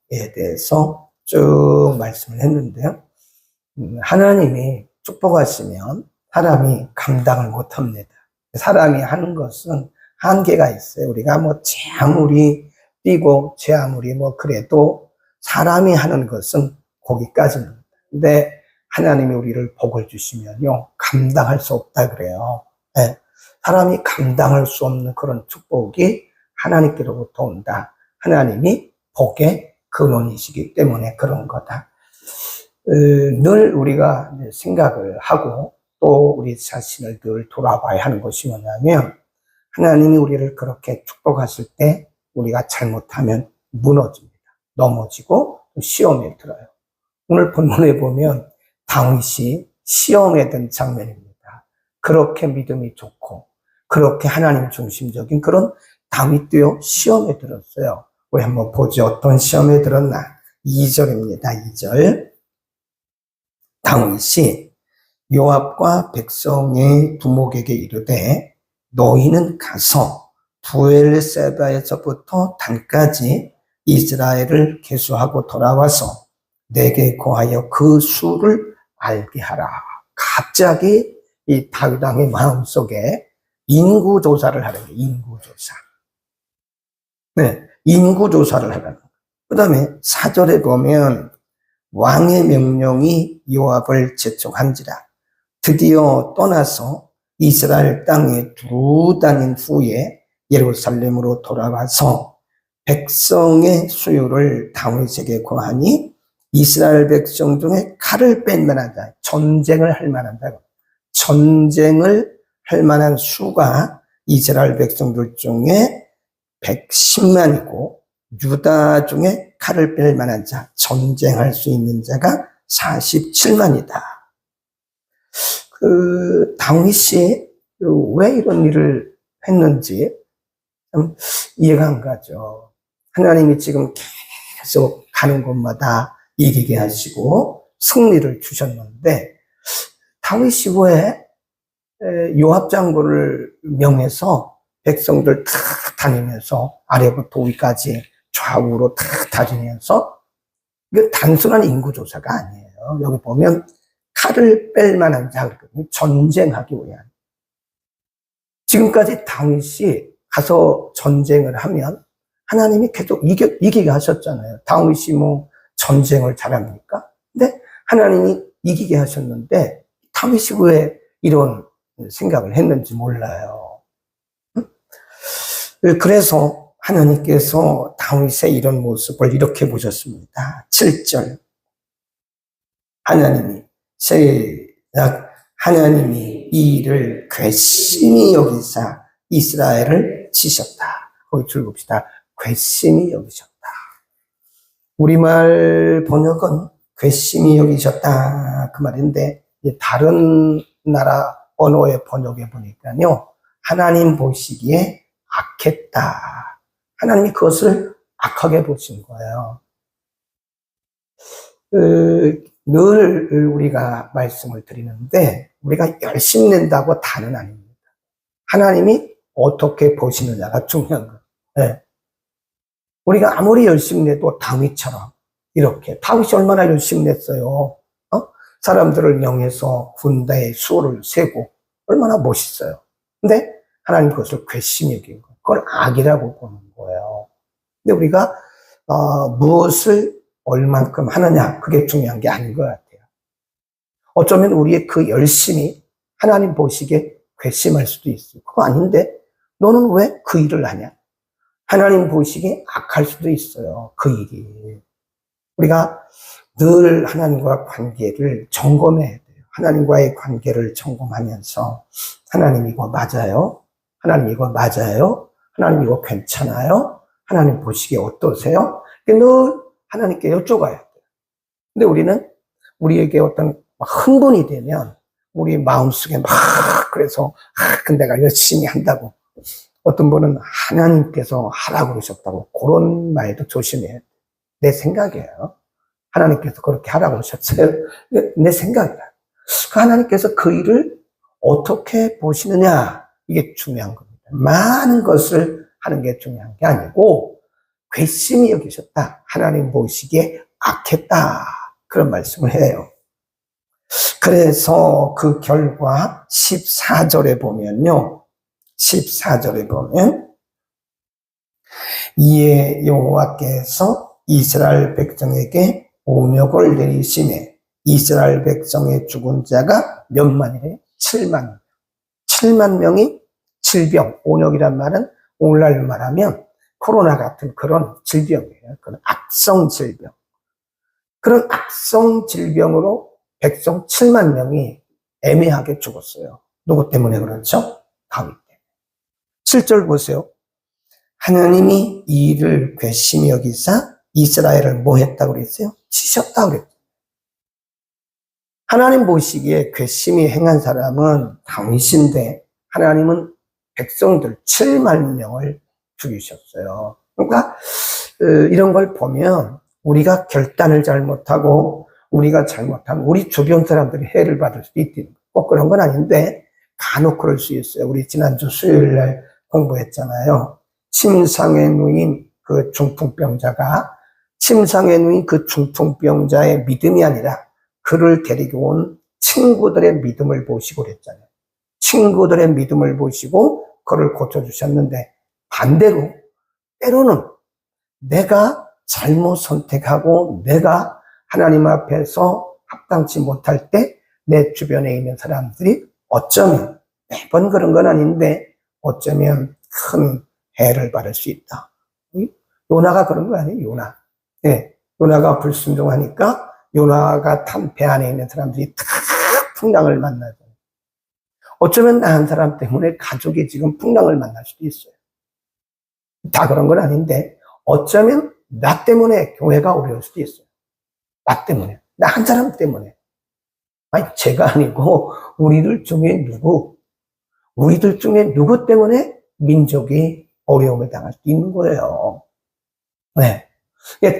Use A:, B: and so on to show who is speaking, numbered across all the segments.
A: 대해서 쭉 말씀을 했는데요. 하나님이 축복하시면 사람이 감당을 못합니다. 사람이 하는 것은 한계가 있어요. 우리가 제 아무리 뛰고 제 아무리 그래도 사람이 하는 것은 거기까지입니다. 근데 하나님이 우리를 복을 주시면요, 감당할 수 없다 그래요. 네. 사람이 감당할 수 없는 그런 축복이 하나님께로부터 온다. 하나님이 복의 근원이시기 때문에 그런 거다. 늘 우리가 생각을 하고 또 우리 자신을 늘 돌아봐야 하는 것이 뭐냐면, 하나님이 우리를 그렇게 축복하실 때 우리가 잘못하면 무너집니다. 넘어지고 시험에 들어요. 오늘 본문에 보면 다윗이 시험에 든 장면입니다. 그렇게 믿음이 좋고 그렇게 하나님 중심적인 그런 다윗도요, 시험에 들었어요. 우리 한번 보죠. 어떤 시험에 들었나? 2절입니다. 2절. 다윗이 요압과 백성의 두목에게 이르되 너희는 가서 부엘세바에서부터 단까지 이스라엘을 계수하고 돌아와서 내게 고하여 그 수를 알게 하라. 갑자기 이 다윗 왕의 마음속에 인구조사를 하라는 거예요. 인구조사. 네, 인구조사를 하라는 거예요. 그 다음에 4절에 보면 왕의 명령이 요압을 재촉한지라. 드디어 떠나서 이스라엘 땅에 두루 다닌 후에 예루살렘으로 돌아와서 백성의 수요를 다윗에게 고하니 이스라엘 백성 중에 칼을 뺀 만한 자, 전쟁을 할 만한 자, 전쟁을 할 만한 수가 이스라엘 백성들 중에 110만이고 유다 중에 칼을 뺄 만한 자, 전쟁할 수 있는 자가 47만이다. 다윗이 왜 이런 일을 했는지 좀 이해가 안 가죠. 하나님이 지금 계속 가는 곳마다 이기게 하시고 승리를 주셨는데, 다윗이 왜 요압 장군을 명해서 백성들 탁 다니면서 아래부터 위까지 좌우로 탁 다니면서, 이게 단순한 인구조사가 아니에요. 여기 보면 칼을 뺄 만한 자, 전쟁하기 위한. 지금까지 다윗이 가서 전쟁을 하면 하나님이 계속 이기게 하셨잖아요. 다윗이 전쟁을 잘합니까? 근데 하나님이 이기게 하셨는데 다윗이 왜 이런 생각을 했는지 몰라요. 그래서 하나님께서 다윗의 이런 모습을 이렇게 보셨습니다. 7절. 하나님이 이 일을 괘씸히 여기사 이스라엘을 치셨다. 거기 줄 봅시다. 괘씸히 여기셨다. 우리말 번역은 괘씸히 여기셨다 그 말인데, 다른 나라 언어의 번역에 보니까요, 하나님 보시기에 악했다. 하나님이 그것을 악하게 보신 거예요. 늘 우리가 말씀을 드리는데, 우리가 열심히 낸다고 다는 아닙니다. 하나님이 어떻게 보시느냐가 중요한 거예요. 네. 우리가 아무리 열심히 내도 다윗처럼 이렇게, 다윗이 얼마나 열심히 냈어요. 사람들을 명해서 군대의 수를 세고 얼마나 멋있어요. 근데 하나님 그것을 괘씸히 여긴 거예요. 그걸 악이라고 보는 거예요. 근데 우리가 무엇을 얼만큼 하느냐, 그게 중요한 게 아닌 것 같아요. 어쩌면 우리의 그 열심이 하나님 보시기에 괘씸할 수도 있어요. 그거 아닌데 너는 왜 그 일을 하냐? 하나님 보시기에 악할 수도 있어요. 그 일이. 우리가 늘 하나님과 관계를 점검해야 돼요. 하나님과의 관계를 점검하면서 하나님 이거 맞아요? 하나님 이거 맞아요? 하나님 이거 괜찮아요? 하나님 보시기에 어떠세요? 늘 하나님께 여쭤봐야 돼요. 근데 우리는 우리에게 어떤 흥분이 되면 우리 마음속에 그래서 근데 내가 열심히 한다고, 어떤 분은 하나님께서 하라고 그러셨다고, 그런 말도 조심해야 돼요. 내 생각이에요. 하나님께서 그렇게 하라고 하셨어요. 내 생각이야. 하나님께서 그 일을 어떻게 보시느냐, 이게 중요한 겁니다. 많은 것을 하는 게 중요한 게 아니고 괘씸히 여기셨다. 하나님 보시기에 악했다. 그런 말씀을 해요. 그래서 그 결과 14절에 보면요. 14절에 보면 이에 여호와께서 이스라엘 백성에게 온역을 내리시매 이스라엘 백성의 죽은 자가 몇만이래? 7만. 7만 명이 질병, 온역이란 말은 오늘날 말하면 코로나 같은 그런 질병이에요. 그런 악성 질병. 그런 악성 질병으로 백성 7만 명이 애매하게 죽었어요. 누구 때문에 그렇죠? 다윗 때문에. 7절 보세요. 하나님이 이 일을 괘씸히 여기사 이스라엘을 뭐 했다고 그랬어요? 치셨다고 그랬어요. 하나님 보시기에 괘씸히 행한 사람은 다윗인데 하나님은 백성들 7만 명을 죽이셨어요. 그러니까 이런 걸 보면 우리가 결단을 잘못하고 우리가 잘못하면 우리 주변 사람들이 해를 받을 수도 있대요. 꼭 그런 건 아닌데 간혹 그럴 수 있어요. 우리 지난주 수요일 날 공부했잖아요. 침상에 누인 그 중풍병자가 침상에 누인 그 중풍병자의 믿음이 아니라 그를 데리고 온 친구들의 믿음을 보시고 그랬잖아요. 친구들의 믿음을 보시고 그를 고쳐주셨는데 반대로 때로는 내가 잘못 선택하고 내가 하나님 앞에서 합당치 못할 때 내 주변에 있는 사람들이 어쩌면 매번 그런 건 아닌데 어쩌면 큰 해를 받을 수 있다. 요나가 그런 거 아니에요? 요나. 네, 요나가 불순종하니까 요나가 탄 배 안에 있는 사람들이 다 풍랑을 만나죠. 어쩌면 나 한 사람 때문에 가족이 지금 풍랑을 만날 수도 있어요. 다 그런 건 아닌데 어쩌면 나 때문에 교회가 어려울 수도 있어요. 나 때문에. 나 한 사람 때문에. 아니 제가 아니고 우리들 중에 누구 때문에 민족이 어려움을 당할 수 있는 거예요. 네.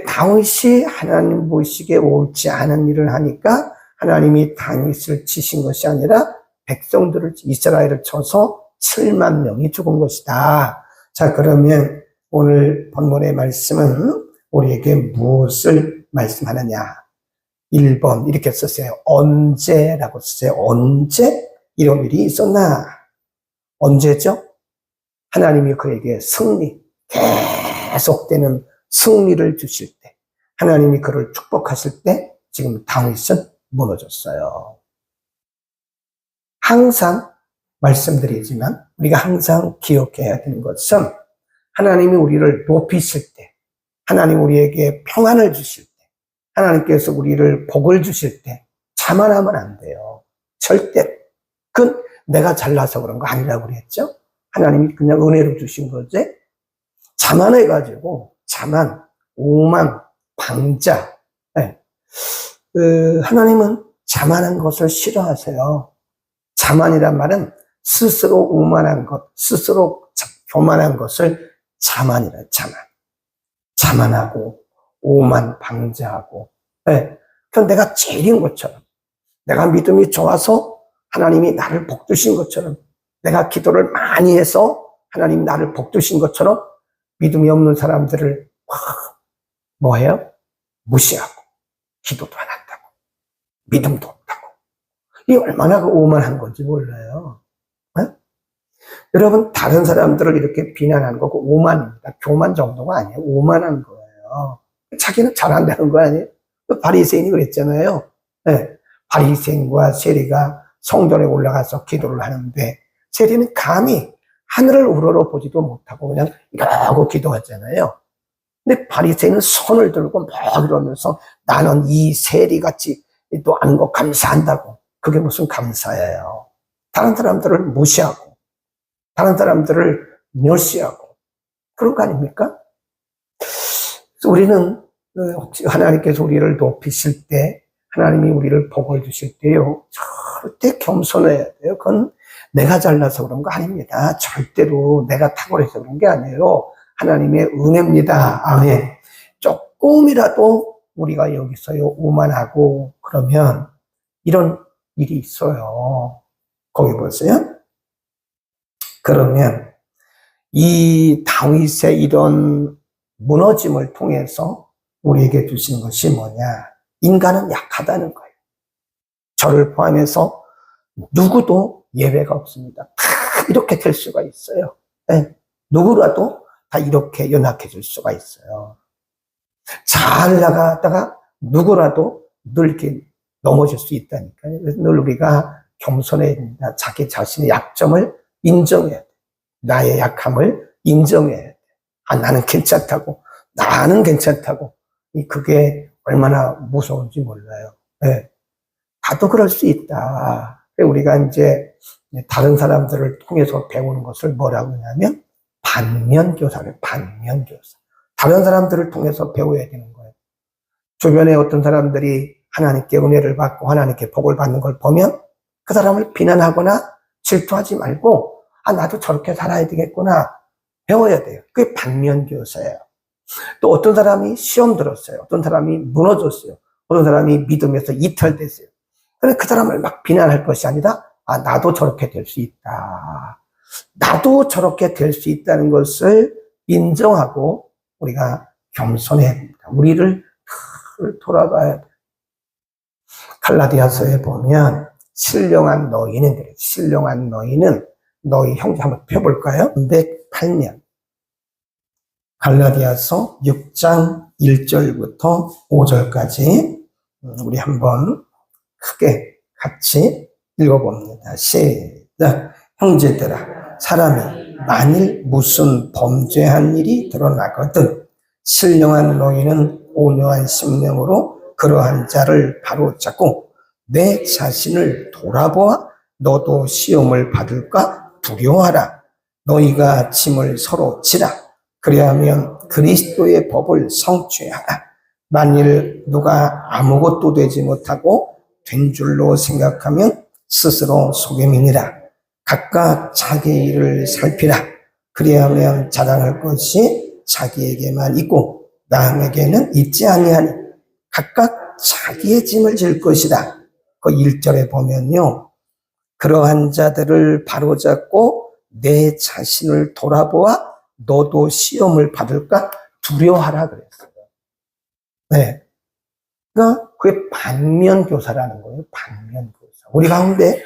A: 다윗이 하나님 보시기에 옳지 않은 일을 하니까 하나님이 다윗을 치신 것이 아니라 백성들을 이스라엘을 쳐서 7만 명이 죽은 것이다. 자, 그러면 오늘 본문의 말씀은 우리에게 무엇을 말씀하느냐? 1번 이렇게 썼어요. 언제라고 썼어요. 언제 이런 일이 있었나? 언제죠? 하나님이 그에게 계속되는 승리를 주실 때, 하나님이 그를 축복하실 때 지금 다윗은 무너졌어요. 항상 말씀드리지만 우리가 항상 기억해야 되는 것은 하나님이 우리를 높이실 때, 하나님 우리에게 평안을 주실 때, 하나님께서 우리를 복을 주실 때 자만하면 안 돼요. 절대. 그건 내가 잘나서 그런 거 아니라고 그랬죠? 하나님이 그냥 은혜로 주신 거지. 자만해가지고 자만, 오만, 방자. 네. 하나님은 자만한 것을 싫어하세요. 자만이란 말은 스스로 오만한 것, 스스로 교만한 것을 자만이라 자만. 자만하고 오만, 방자하고. 네. 그럼 내가 제일인 것처럼, 내가 믿음이 좋아서 하나님이 나를 복주신 것처럼, 내가 기도를 많이 해서 하나님이 나를 복주신 것처럼 믿음이 없는 사람들을 뭐해요? 무시하고 기도도 안 한다고 믿음도 없다고. 이게 얼마나 오만한 건지 몰라요. 네? 여러분 다른 사람들을 이렇게 비난하는 거고 오만입니다. 교만 정도가 아니에요. 오만한 거예요. 자기는 잘한다는 거 아니에요? 바리새인이 그랬잖아요. 네. 바리새인과 세리가 성전에 올라가서 기도를 하는데 세리는 감히 하늘을 우러러 보지도 못하고 그냥 이러고 기도하잖아요. 근데 바리새인은 손을 들고 막 이러면서 나는 이 세리같이 또 하는 거 감사한다고. 그게 무슨 감사예요. 다른 사람들을 무시하고 다른 사람들을 멸시하고 그런 거 아닙니까? 우리는 하나님께서 우리를 높이실 때 하나님이 우리를 복을 주실 때요 절대 겸손해야 돼요. 그건 내가 잘나서 그런 거 아닙니다. 절대로 내가 탁월해서 그런 게 아니에요. 하나님의 은혜입니다. 아멘. 조금이라도 우리가 여기서요 오만하고 그러면 이런 일이 있어요. 거기 보세요. 그러면 이 다윗의 이런 무너짐을 통해서 우리에게 주신 것이 뭐냐? 인간은 약하다는 거예요. 저를 포함해서 누구도 예외가 없습니다. 다 이렇게 될 수가 있어요. 네. 누구라도 다 이렇게 연약해질 수가 있어요. 잘 나가다가 누구라도 늘 이렇게 넘어질 수 있다니까요. 그래서 늘 우리가 겸손해야 됩니다. 자기 자신의 약점을 인정해야 돼. 나의 약함을 인정해야 돼. 아, 나는 괜찮다고. 나는 괜찮다고. 그게 얼마나 무서운지 몰라요. 네. 나도 그럴 수 있다. 우리가 이제 다른 사람들을 통해서 배우는 것을 뭐라고 하냐면 반면교사를, 반면교사. 다른 사람들을 통해서 배워야 되는 거예요. 주변에 어떤 사람들이 하나님께 은혜를 받고 하나님께 복을 받는 걸 보면 그 사람을 비난하거나 질투하지 말고, 아, 나도 저렇게 살아야 되겠구나. 배워야 돼요. 그게 반면교사예요. 또 어떤 사람이 시험 들었어요. 어떤 사람이 무너졌어요. 어떤 사람이 믿음에서 이탈됐어요. 그런데 그 사람을 막 비난할 것이 아니라, 아, 나도 저렇게 될 수 있다. 나도 저렇게 될 수 있다는 것을 인정하고 우리가 겸손해야 됩니다. 우리를 돌아봐야 돼요. 갈라디아서에 보면 신령한 너희는 그래. 신령한 너희는 너희 형제 한번 펴볼까요? 108년. 갈라디아서 6장 1절부터 5절까지 우리 한번 크게 같이 읽어봅니다. 시작. 형제들아, 사람이 만일 무슨 범죄한 일이 드러나거든 신령한 너희는 온유한 심령으로 그러한 자를 바로잡고 내 자신을 돌아보아 너도 시험을 받을까 두려워하라. 너희가 짐을 서로 지라. 그리하면 그리스도의 법을 성취하라. 만일 누가 아무것도 되지 못하고 된 줄로 생각하면 스스로 속임이니라. 각각 자기 일을 살피라. 그리하면 자랑할 것이 자기에게만 있고 남에게는 있지 아니하니 각각 자기의 짐을 질 것이다. 그 1절에 보면요, 그러한 자들을 바로잡고 내 자신을 돌아보아 너도 시험을 받을까 두려워하라 그랬어요. 네. 그러니까 그게 반면교사라는 거예요. 반면교사. 우리 가운데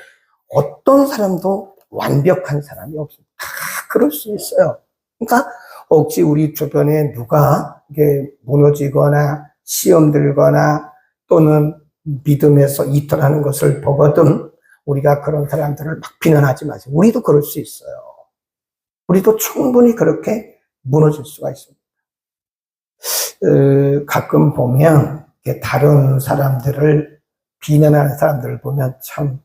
A: 어떤 사람도 완벽한 사람이 없습니다. 다 그럴 수 있어요. 그러니까 혹시 우리 주변에 누가 이게 무너지거나 시험 들거나 또는 믿음에서 이탈하는 것을 보거든 우리가 그런 사람들을 막 비난하지 마세요. 우리도 그럴 수 있어요. 우리도 충분히 그렇게 무너질 수가 있습니다. 가끔 보면 다른 사람들을 비난하는 사람들을 보면 참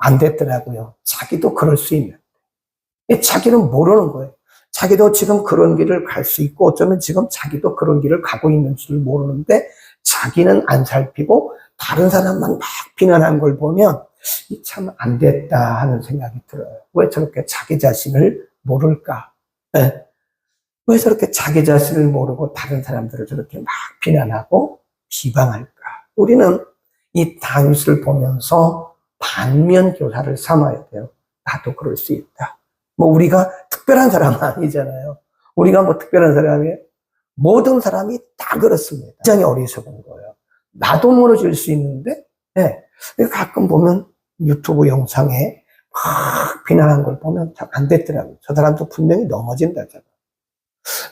A: 안 됐더라고요. 자기도 그럴 수 있는데 자기는 모르는 거예요. 자기도 지금 그런 길을 갈 수 있고 어쩌면 지금 자기도 그런 길을 가고 있는 줄 모르는데 자기는 안 살피고 다른 사람만 막 비난하는 걸 보면 참 안 됐다 하는 생각이 들어요. 왜 저렇게 자기 자신을 모를까? 네. 왜 저렇게 자기 자신을 모르고 다른 사람들을 저렇게 막 비난하고 비방할까? 우리는 이 다윗을 보면서 반면 교사를 삼아야 돼요. 나도 그럴 수 있다. 뭐 우리가 특별한 사람은 아니잖아요. 우리가 뭐 특별한 사람이에요? 모든 사람이 다 그렇습니다. 굉장히 어리석은 거예요. 나도 무너질 수 있는데, 네. 가끔 보면 유튜브 영상에 막 비난한 걸 보면 잘 안 됐더라고요. 저 사람도 분명히 넘어진다잖아요.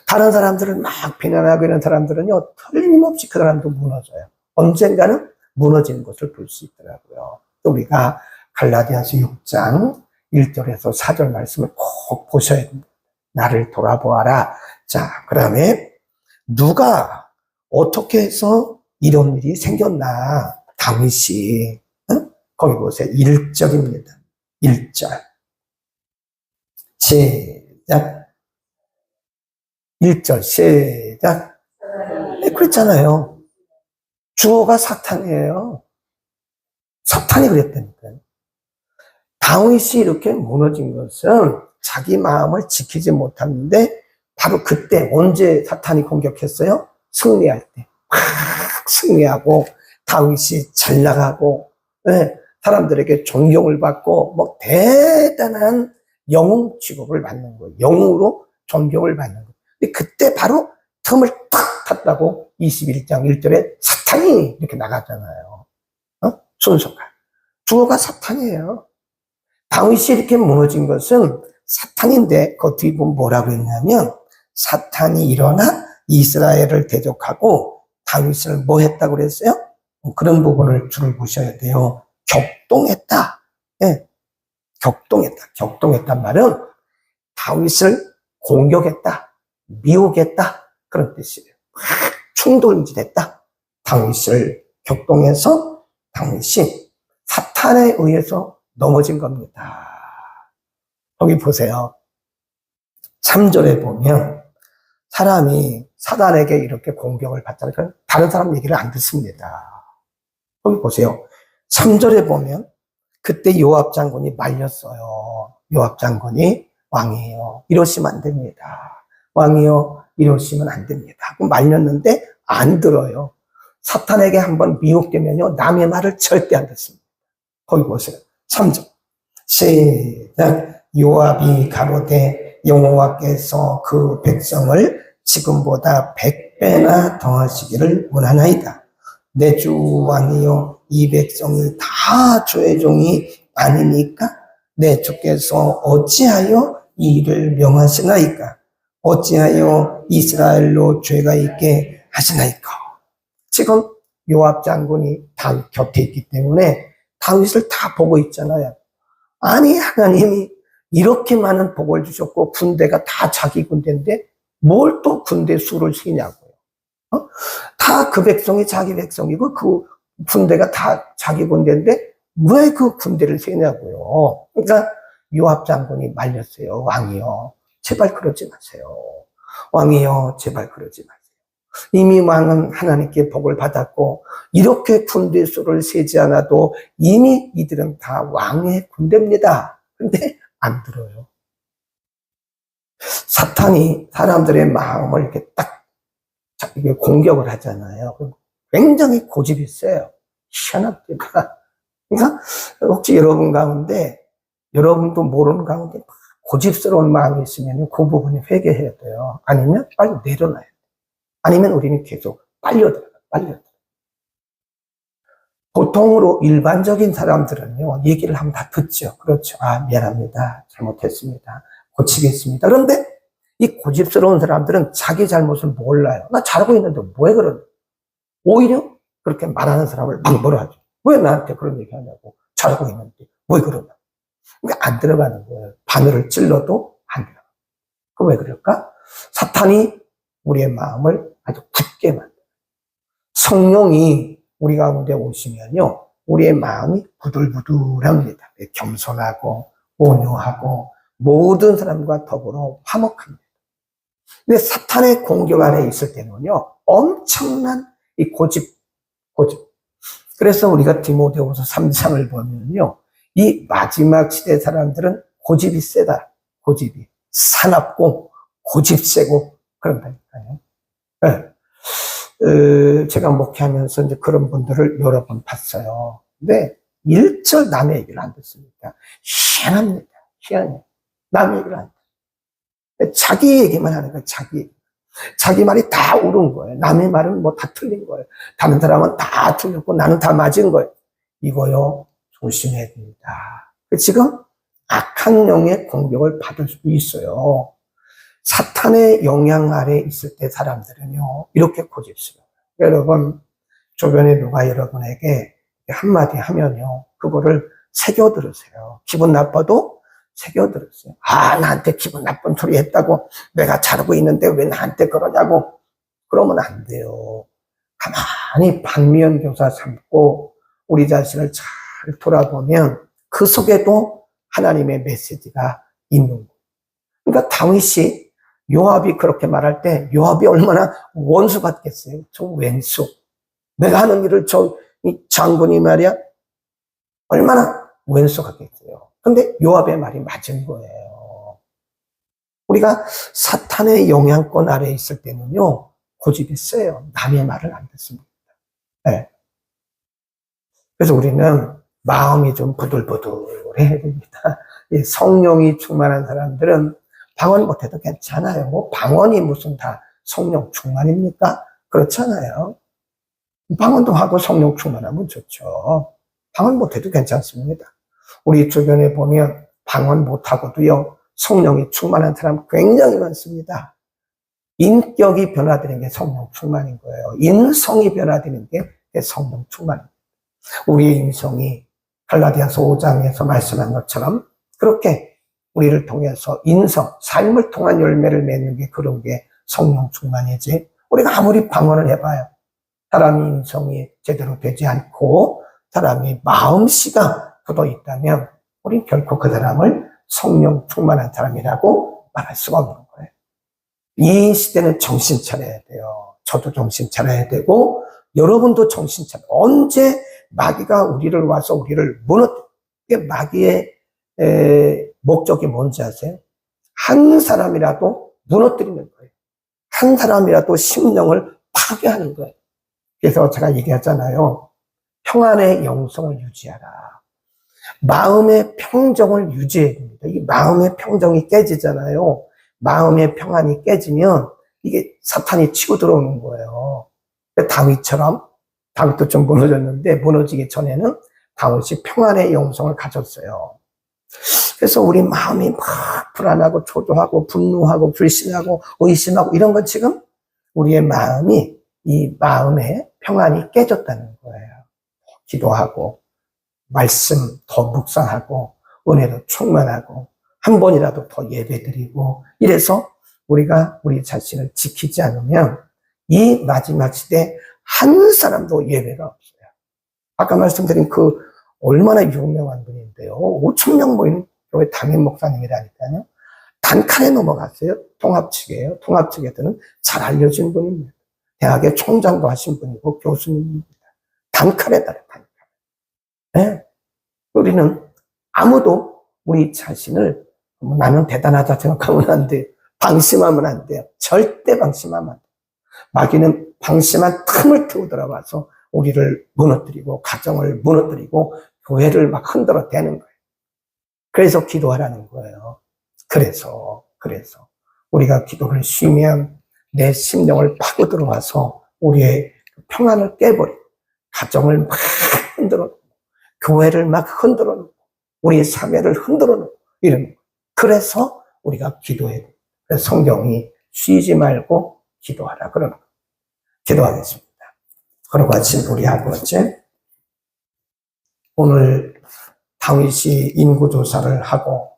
A: 다른 사람들을 막 비난하고 이런 사람들은요, 틀림없이 그 사람도 무너져요. 언젠가는 무너지는 것을 볼 수 있더라고요. 또 우리가 갈라디아서 6장 1절에서 4절 말씀을 꼭 보셔야 됩니다. 나를 돌아보아라. 자, 그 다음에 누가 어떻게 해서 이런 일이 생겼나. 다윗이, 응? 거기 보세요. 1절입니다. 1절. 시작. 1절 시작. 네, 그랬잖아요. 주어가 사탄이에요. 사탄이 그랬다니까요. 다윗이 이렇게 무너진 것은 자기 마음을 지키지 못하는데 바로 그때 언제 사탄이 공격했어요? 승리할 때. 막 승리하고 다윗이 잘 나가고 네, 사람들에게 존경을 받고 뭐 대단한 영웅 취급을 받는 거예요. 영웅으로 존경을 받는 거예요. 그때 바로 틈을 탁 탔다고 21장 1절에 사탄이 이렇게 나가잖아요. 순서가. 주어가 사탄이에요. 다윗이 이렇게 무너진 것은 사탄인데 그 뒤에 보면 뭐라고 했냐면 사탄이 일어나 이스라엘을 대적하고 다윗을 뭐 했다고 그랬어요? 그런 부분을 줄을 보셔야 돼요. 격동했다. 예. 격동했다. 격동했단 말은 다윗을 공격했다. 미혹했다. 그런 뜻이에요. 충돌질했다. 다윗을 격동해서 다윗이 사탄에 의해서 넘어진 겁니다. 여기 보세요. 3절에 보면 사람이 사단에게 이렇게 공격을 받다니까 다른 사람 얘기를 안 듣습니다. 여기 보세요. 3절에 보면 그때 요압 장군이 말렸어요. 요압 장군이 왕이에요. 이러시면 안 됩니다. 왕이요. 이러시면 안 됩니다. 하고 말렸는데 안 들어요. 사탄에게 한번 미혹되면요. 남의 말을 절대 안 듣습니다. 거기 보세요. 3절. 시작. 요압이 가로되 여호와께서 그 백성을 지금보다 100배나 더하시기를 원하나이다. 내 주 왕이요 이 백성이 다 주의 종이 아니니까 내 주께서 어찌하여 이 일을 명하시나이까? 어찌하여 이스라엘로 죄가 있게 하시나이까? 지금 요압 장군이 다윗 곁에 있기 때문에 다윗을 다 보고 있잖아요. 아니 하나님이 이렇게 많은 복을 주셨고 군대가 다 자기 군대인데 뭘 또 군대 수를 세냐고요. 다 그 백성이 자기 백성이고 그 군대가 다 자기 군대인데 왜 그 군대를 세냐고요. 그러니까 요압 장군이 말렸어요. 왕이요. 제발 그러지 마세요. 왕이요. 제발 그러지 마세요. 이미 왕은 하나님께 복을 받았고 이렇게 군대 수를 세지 않아도 이미 이들은 다 왕의 군대입니다. 근데 안 들어요. 사탄이 사람들의 마음을 이렇게 딱 이게 공격을 하잖아요. 굉장히 고집이 세요. 희한합니다. 그러니까 혹시 여러분 가운데 여러분도 모르는 가운데 고집스러운 마음이 있으면 그 부분에 회개해야 돼요. 아니면 빨리 내려놔야 돼요. 아니면 우리는 계속 빨려들어요. 보통으로 일반적인 사람들은요, 얘기를 하면 다 듣죠. 그렇죠. 아, 미안합니다. 잘못했습니다. 고치겠습니다. 그런데 이 고집스러운 사람들은 자기 잘못을 몰라요. 나 잘하고 있는데 왜 그러냐. 오히려 그렇게 말하는 사람을 막 뭐라 하죠. 왜 나한테 그런 얘기 하냐고. 잘하고 있는데 왜 그러냐. 그러니까 안 들어가는 거예요. 바늘을 찔러도 안 들어가. 그 왜 그럴까? 사탄이 우리의 마음을 아주 굳게 만들어요. 성령이 우리 가운데 오시면요, 우리의 마음이 부들부들합니다. 겸손하고 온유하고 모든 사람과 더불어 화목합니다. 근데 사탄의 공격 안에 있을 때는요, 엄청난 이 고집. 그래서 우리가 디모데후서 3장을 보면요, 이 마지막 시대 사람들은 고집이 세다. 고집이 사납고 고집 세고 그런다니까요. 네. 제가 목회하면서 이제 그런 분들을 여러 번 봤어요. 근데 일절 남의 얘기를 안 듣습니다. 희한합니다. 희한해요. 남의 얘기를 안 듣어요. 자기 얘기만 하는 거예요. 자기 말이 다 옳은 거예요. 남의 말은 뭐 다 틀린 거예요. 다른 사람은 다 틀렸고 나는 다 맞은 거예요. 이거요, 조심해야 됩니다. 지금 악한 영의 공격을 받을 수도 있어요. 사탄의 영향 아래 있을 때 사람들은요, 이렇게 고집스러워요. 여러분, 주변에 누가 여러분에게 한마디 하면요, 그거를 새겨들으세요. 기분 나빠도 새겨들으세요. 아, 나한테 기분 나쁜 소리 했다고 내가 잘하고 있는데 왜 나한테 그러냐고. 그러면 안 돼요. 가만히 반면교사 삼고 우리 자신을 잘 돌아보면 그 속에도 하나님의 메시지가 있는 거예요. 그러니까 다윗이 요압이 그렇게 말할 때 요압이 얼마나 원수 같겠어요. 저 왼수. 내가 하는 일을 이 장군이 말이야 얼마나 왼수 같겠어요. 근데 요압의 말이 맞은 거예요. 우리가 사탄의 영향권 아래에 있을 때는요, 고집이 세요. 남의 말을 안 듣습니다. 네. 그래서 우리는 마음이 좀 부들부들해야 됩니다. 성령이 충만한 사람들은 방언 못해도 괜찮아요. 뭐 방언이 무슨 다 성령 충만입니까? 그렇잖아요. 방언도 하고 성령 충만하면 좋죠. 방언 못해도 괜찮습니다. 우리 주변에 보면 방언 못하고도요, 성령이 충만한 사람 굉장히 많습니다. 인격이 변화되는 게 성령 충만인 거예요. 인성이 변화되는 게 성령 충만입니다. 우리의 인성이 갈라디아서 5장에서 말씀한 것처럼 그렇게 우리를 통해서 인성, 삶을 통한 열매를 맺는 게 그런 게 성령 충만이지. 우리가 아무리 방언을 해봐요. 사람이 인성이 제대로 되지 않고 사람이 마음씨가 굳어 있다면 우린 결코 그 사람을 성령 충만한 사람이라고 말할 수가 없는 거예요. 이 시대는 정신 차려야 돼요. 저도 정신 차려야 되고 여러분도 정신 차려. 언제 마귀가 우리를 와서 우리를 무너뜨려. 마귀의 목적이 뭔지 아세요? 한 사람이라도 무너뜨리는 거예요. 한 사람이라도 심령을 파괴하는 거예요. 그래서 제가 얘기하잖아요. 평안의 영성을 유지하라. 마음의 평정을 유지해야 됩니다. 이 마음의 평정이 깨지잖아요. 마음의 평안이 깨지면 이게 사탄이 치고 들어오는 거예요. 다윗처럼, 다윗도 좀 무너졌는데 무너지기 전에는 다윗이 평안의 영성을 가졌어요. 그래서 우리 마음이 막 불안하고 초조하고 분노하고 불신하고 의심하고 이런 건 지금 우리의 마음이 이 마음의 평안이 깨졌다는 거예요. 기도하고 말씀 더 묵상하고 은혜도 충만하고 한 번이라도 더 예배드리고 이래서 우리가 우리 자신을 지키지 않으면 이 마지막 시대에 한 사람도 예배가 없어요. 아까 말씀드린 그 얼마나 유명한 분인데요. 5천 명 모이는 교회 담임 목사님이라니까요. 단칼에 넘어갔어요. 통합 측이에요. 통합 측에서는 잘 알려진 분입니다. 대학의 총장도 하신 분이고 교수님입니다. 단칼에 달해, 단칼. 네? 우리는 아무도 우리 자신을 나는 대단하다 생각하면 안 돼요. 방심하면 안 돼요. 절대 방심하면 안 돼요. 마귀는 방심한 틈을 트고 들어와서 우리를 무너뜨리고 가정을 무너뜨리고 교회를 막 흔들어 대는 거예요. 그래서 기도하라는 거예요. 그래서 우리가 기도를 쉬면 내 심령을 파고 들어와서 우리의 평안을 깨버리고 가정을 막 흔들어 놓고 교회를 막 흔들어 놓고 우리의 사회를 흔들어 놓고 이런 거예요. 그래서 우리가 기도해야 돼요. 그래서 성경이 쉬지 말고 기도하라 그러는 거예요. 기도하겠습니다. 그리고 같이 우리 아버지 오늘 다윗이 인구조사를 하고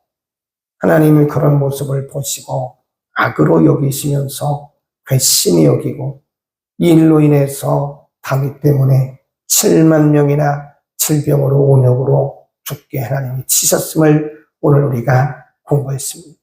A: 하나님이 그런 모습을 보시고 악으로 여기시면서 괘씸히 여기고 이 일로 인해서 다윗 때문에 7만 명이나 질병으로 온역으로 죽게 하나님이 치셨음을 오늘 우리가 공부했습니다.